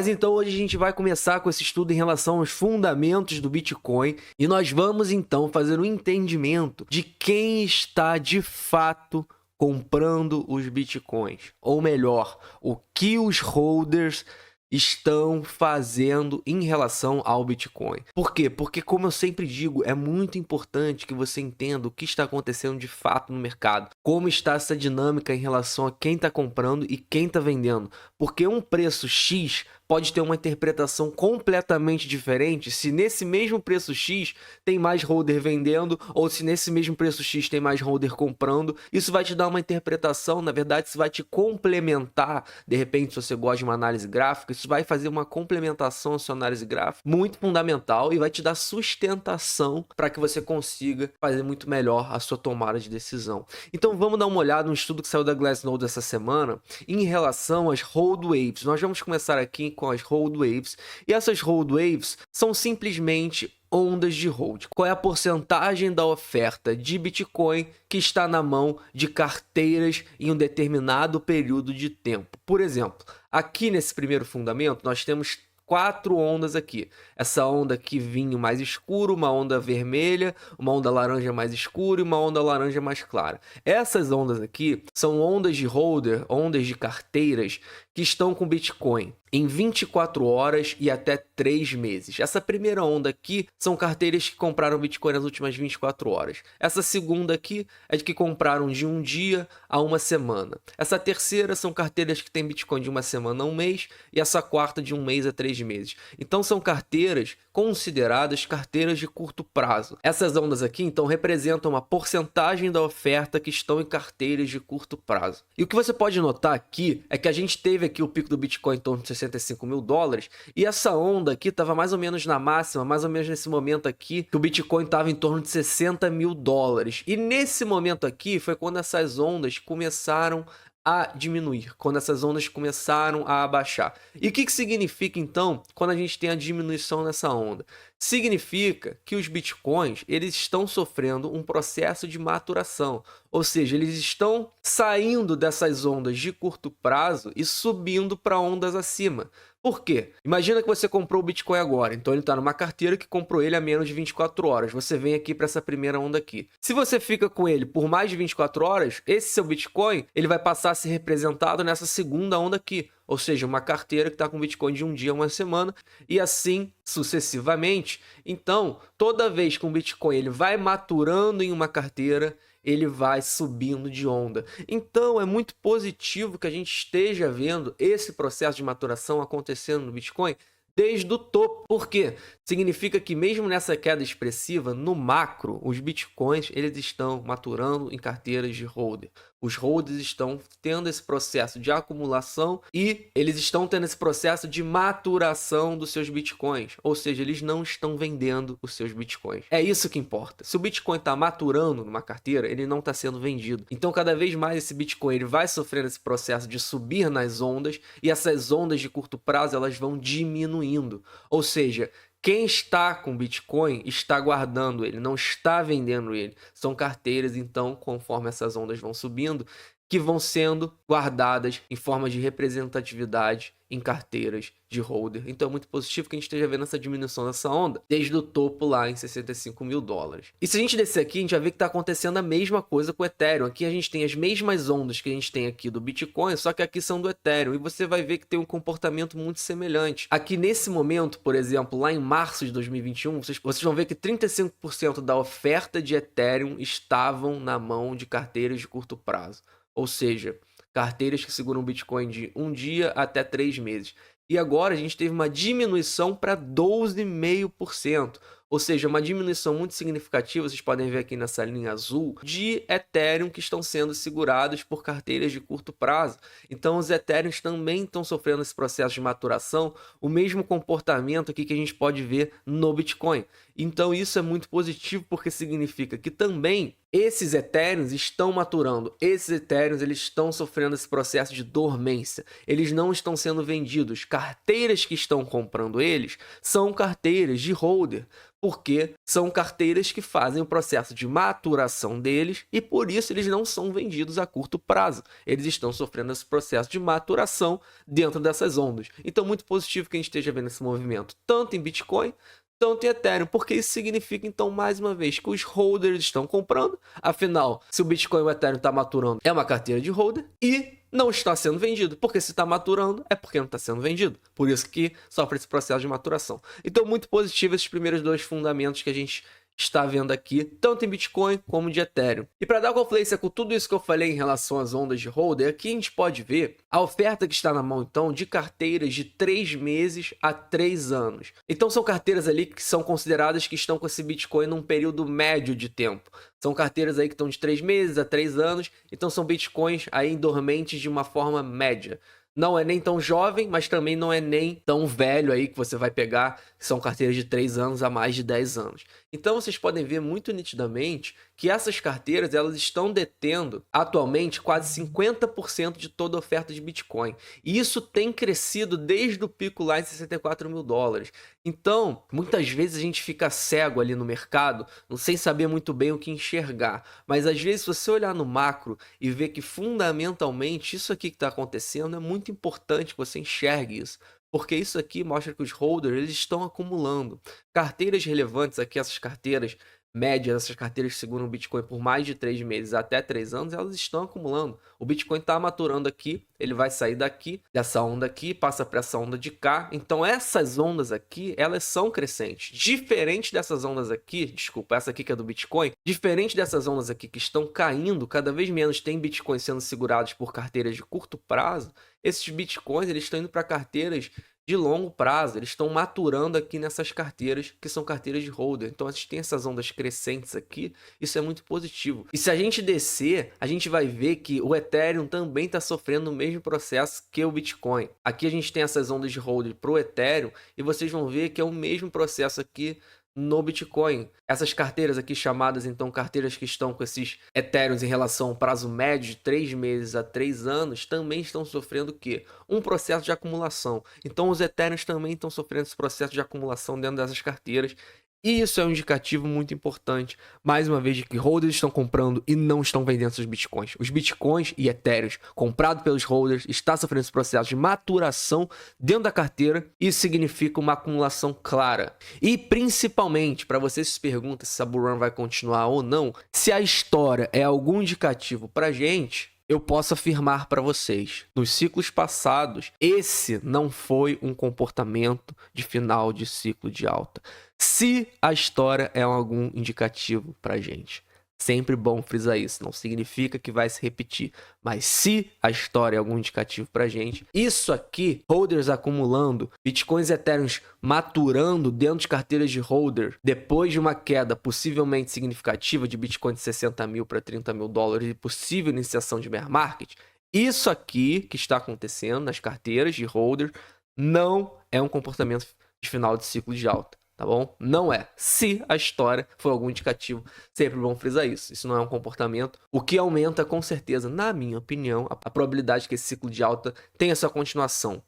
Mas então hoje a gente vai começar com esse estudo em relação aos fundamentos do Bitcoin e nós vamos então fazer um entendimento de quem está de fato comprando os Bitcoins, ou melhor, o que os holders estão fazendo em relação ao Bitcoin. Por quê? Porque, como eu sempre digo, é muito importante que você entenda o que está acontecendo de fato no mercado, como está essa dinâmica em relação a quem está comprando e quem está vendendo, porque um preço X pode ter uma interpretação completamente diferente se nesse mesmo preço X tem mais holder vendendo ou se nesse mesmo preço X tem mais holder comprando. Isso vai te dar uma interpretação, na verdade, isso vai te complementar. De repente, se você gosta de uma análise gráfica, isso vai fazer uma complementação à sua análise gráfica muito fundamental e vai te dar sustentação para que você consiga fazer muito melhor a sua tomada de decisão. Então vamos dar uma olhada no estudo que saiu da Glassnode essa semana em relação às hold waves. Nós vamos começar aqui com as hold waves, e essas hold waves são simplesmente ondas de hold. Qual é a porcentagem da oferta de Bitcoin que está na mão de carteiras em um determinado período de tempo? Por exemplo, aqui nesse primeiro fundamento nós temos 4 ondas aqui. Essa onda aqui vinho mais escuro, uma onda vermelha, uma onda laranja mais escura e uma onda laranja mais clara. Essas ondas aqui são ondas de holder, ondas de carteiras que estão com Bitcoin em 24 horas e até 3 meses. Essa primeira onda aqui são carteiras que compraram Bitcoin nas últimas 24 horas. Essa segunda aqui é de que compraram de um dia a uma semana. Essa terceira são carteiras que têm Bitcoin de uma semana a um mês e essa quarta de um mês a 3 meses. Então são carteiras consideradas carteiras de curto prazo. Essas ondas aqui então representam uma porcentagem da oferta que estão em carteiras de curto prazo. E o que você pode notar aqui é que a gente teve aqui o pico do Bitcoin em torno de 65 mil dólares e essa onda aqui estava mais ou menos na máxima, mais ou menos nesse momento aqui que o Bitcoin estava em torno de 60 mil dólares. E nesse momento aqui foi quando essas ondas começaram a diminuir, quando essas ondas começaram a abaixar. E o que significa então quando a gente tem a diminuição nessa onda? Significa que os bitcoins eles estão sofrendo um processo de maturação, ou seja, eles estão saindo dessas ondas de curto prazo e subindo para ondas acima. Por quê? Imagina que você comprou o Bitcoin agora, então ele está numa carteira que comprou ele a menos de 24 horas. Você vem aqui para essa primeira onda aqui. Se você fica com ele por mais de 24 horas, esse seu Bitcoin ele vai passar a ser representado nessa segunda onda aqui. Ou seja, uma carteira que está com Bitcoin de um dia a uma semana e assim sucessivamente. Então, toda vez que um Bitcoin ele vai maturando em uma carteira, ele vai subindo de onda. Então é muito positivo que a gente esteja vendo esse processo de maturação acontecendo no Bitcoin desde o topo. Por quê? Significa que mesmo nessa queda expressiva, no macro, os Bitcoins eles estão maturando em carteiras de holder. Os holders estão tendo esse processo de acumulação e eles estão tendo esse processo de maturação dos seus Bitcoins. Ou seja, eles não estão vendendo os seus Bitcoins. É isso que importa. Se o Bitcoin está maturando numa carteira, ele não está sendo vendido. Então, cada vez mais esse Bitcoin ele vai sofrendo esse processo de subir nas ondas e essas ondas de curto prazo elas vão diminuindo. Ou seja, quem está com Bitcoin está guardando ele, não está vendendo ele. São carteiras, então, conforme essas ondas vão subindo, que vão sendo guardadas em forma de representatividade em carteiras de holder. Então é muito positivo que a gente esteja vendo essa diminuição dessa onda desde o topo lá em 65 mil dólares. E se a gente descer aqui, a gente vai ver que está acontecendo a mesma coisa com o Ethereum. Aqui a gente tem as mesmas ondas que a gente tem aqui do Bitcoin, só que aqui são do Ethereum. E você vai ver que tem um comportamento muito semelhante. Aqui nesse momento, por exemplo, lá em março de 2021, vocês vão ver que 35% da oferta de Ethereum estavam na mão de carteiras de curto prazo. Ou seja, carteiras que seguram Bitcoin de um dia até 3 meses. E agora a gente teve uma diminuição para 12,5%. Ou seja, uma diminuição muito significativa, vocês podem ver aqui nessa linha azul, de Ethereum que estão sendo segurados por carteiras de curto prazo. Então os Ethereums também estão sofrendo esse processo de maturação, o mesmo comportamento aqui que a gente pode ver no Bitcoin. Então isso é muito positivo porque significa que também esses Ethereums estão maturando, esses Ethereums eles estão sofrendo esse processo de dormência, eles não estão sendo vendidos. Carteiras que estão comprando eles são carteiras de holder. porque são carteiras que fazem o processo de maturação deles e por isso eles não são vendidos a curto prazo. Eles estão sofrendo esse processo de maturação dentro dessas ondas. Então, muito positivo que a gente esteja vendo esse movimento, tanto em Bitcoin, tanto em Ethereum, porque isso significa, então, mais uma vez, que os holders estão comprando. Afinal, se o Bitcoin e o Ethereum está maturando, é uma carteira de holder e não está sendo vendido, porque se está maturando é porque não está sendo vendido. Por isso que sofre esse processo de maturação. Então, muito positivo esses primeiros dois fundamentos que a gente está vendo aqui, tanto em Bitcoin como de Ethereum. E para dar confluência com tudo isso que eu falei em relação às ondas de holder, aqui a gente pode ver a oferta que está na mão, então, de carteiras de 3 meses a 3 anos. Então, são carteiras ali que são consideradas que estão com esse Bitcoin num período médio de tempo. São carteiras aí que estão de 3 meses a 3 anos, então são Bitcoins aí dormentes de uma forma média. Não é nem tão jovem, mas também não é nem tão velho aí que você vai pegar, que são carteiras de 3 anos a mais de 10 anos. Então vocês podem ver muito nitidamente que essas carteiras elas estão detendo atualmente quase 50% de toda a oferta de Bitcoin. E isso tem crescido desde o pico lá em 64 mil dólares. Então, muitas vezes a gente fica cego ali no mercado, sem saber muito bem o que enxergar. Mas às vezes, se você olhar no macro e ver que fundamentalmente isso aqui que está acontecendo, é muito importante que você enxergue isso. Porque isso aqui mostra que os holders eles estão acumulando. Carteiras relevantes aqui, essas carteiras médias, essas carteiras que seguram o Bitcoin por mais de 3 meses até 3 anos, elas estão acumulando. O Bitcoin está maturando aqui, ele vai sair daqui, dessa onda aqui, passa para essa onda de cá. Então essas ondas aqui, elas são crescentes. Diferente dessas ondas aqui, desculpa, essa aqui que é do Bitcoin, diferente dessas ondas aqui que estão caindo, cada vez menos tem Bitcoin sendo segurados por carteiras de curto prazo, esses Bitcoins eles estão indo para carteiras de longo prazo, eles estão maturando aqui nessas carteiras, que são carteiras de holder. Então a gente tem essas ondas crescentes aqui, isso é muito positivo. E se a gente descer, a gente vai ver que o Ethereum também está sofrendo o mesmo processo que o Bitcoin. Aqui a gente tem essas ondas de holder para o Ethereum, e vocês vão ver que é o mesmo processo aqui no Bitcoin. Essas carteiras aqui chamadas, então, carteiras que estão com esses Ethereums em relação ao prazo médio de 3 meses a 3 anos, também estão sofrendo o quê? Um processo de acumulação. Então, os Ethereums também estão sofrendo esse processo de acumulação dentro dessas carteiras. E isso é um indicativo muito importante, mais uma vez, de que holders estão comprando e não estão vendendo seus bitcoins. Os bitcoins e etéreos comprados pelos holders está sofrendo esse processo de maturação dentro da carteira. Isso significa uma acumulação clara. E principalmente, para você se pergunta se essa bull run vai continuar ou não, se a história é algum indicativo para gente, eu posso afirmar para vocês, nos ciclos passados, esse não foi um comportamento de final de ciclo de alta. Se a história é algum indicativo para gente. Sempre bom frisar isso, não significa que vai se repetir, mas se a história é algum indicativo pra gente, isso aqui, holders acumulando, bitcoins e ethereums maturando dentro de carteiras de holder, depois de uma queda possivelmente significativa de bitcoin de 60 mil para 30 mil dólares e possível iniciação de bear market, isso aqui que está acontecendo nas carteiras de holder não é um comportamento de final de ciclo de alta. Tá bom? Não é. Se a história foi algum indicativo, sempre bom frisar isso. Isso não é um comportamento, o que aumenta com certeza, na minha opinião, a probabilidade que esse ciclo de alta tenha sua continuação.